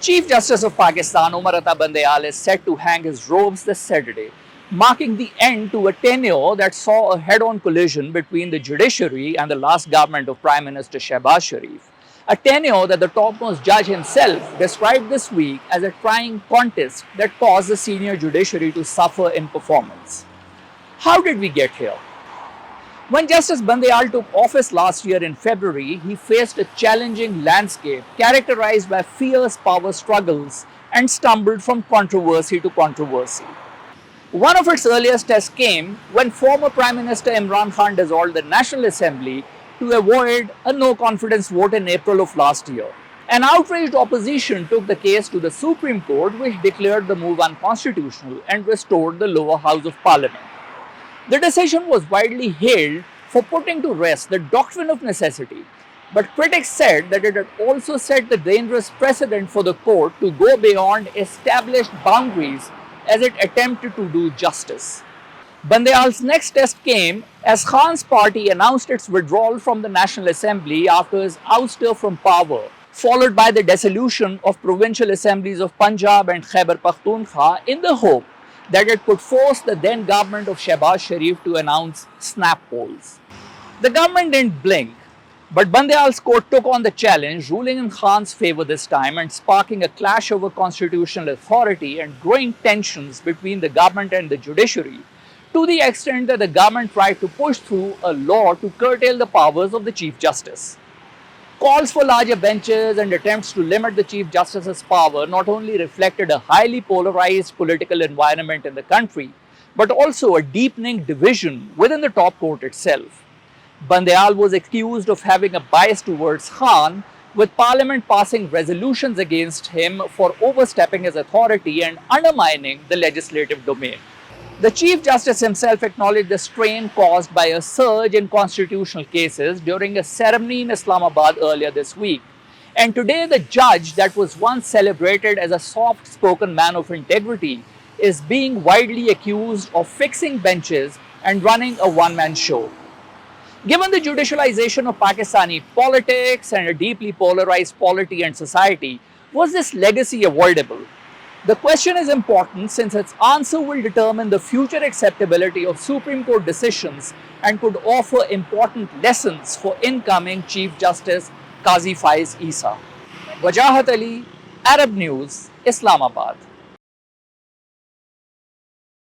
Chief Justice of Pakistan Umar Bandial is set to hang his robes this Saturday, marking the end to a tenure that saw a head-on collision between the judiciary and the last government of Prime Minister Shehbaz Sharif. A tenure that the topmost judge himself described this week as a trying contest that caused the senior judiciary to suffer in performance. How did we get here? When Justice Bandial took office last year in February, he faced a challenging landscape characterized by fierce power struggles and stumbled from controversy to controversy. One of its earliest tests came when former Prime Minister Imran Khan dissolved the National Assembly to avoid a no-confidence vote in April of last year. An outraged opposition took the case to the Supreme Court, which declared the move unconstitutional and restored the lower house of parliament. The decision was widely hailed for putting to rest the doctrine of necessity, but critics said that it had also set the dangerous precedent for the court to go beyond established boundaries as it attempted to do justice. Bandial's next test came as Khan's party announced its withdrawal from the National Assembly after his ouster from power, followed by the dissolution of provincial assemblies of Punjab and Khyber Pakhtunkhwa in the hope that it could force the then government of Shehbaz Sharif to announce snap polls. The government didn't blink, but Bandial's court took on the challenge, ruling in Khan's favor this time and sparking a clash over constitutional authority and growing tensions between the government and the judiciary, to the extent that the government tried to push through a law to curtail the powers of the Chief Justice. Calls for larger benches and attempts to limit the Chief Justice's power not only reflected a highly polarized political environment in the country, but also a deepening division within the top court itself. Bandial was accused of having a bias towards Khan, with Parliament passing resolutions against him for overstepping his authority and undermining the legislative domain. The Chief Justice himself acknowledged the strain caused by a surge in constitutional cases during a ceremony in Islamabad earlier this week. And today, the judge that was once celebrated as a soft-spoken man of integrity is being widely accused of fixing benches and running a one-man show. Given the judicialization of Pakistani politics and a deeply polarized polity and society, was this legacy avoidable? The question is important since its answer will determine the future acceptability of Supreme Court decisions and could offer important lessons for incoming Chief Justice Qazi Faiz Isa. Wajahat Ali, Arab News, Islamabad.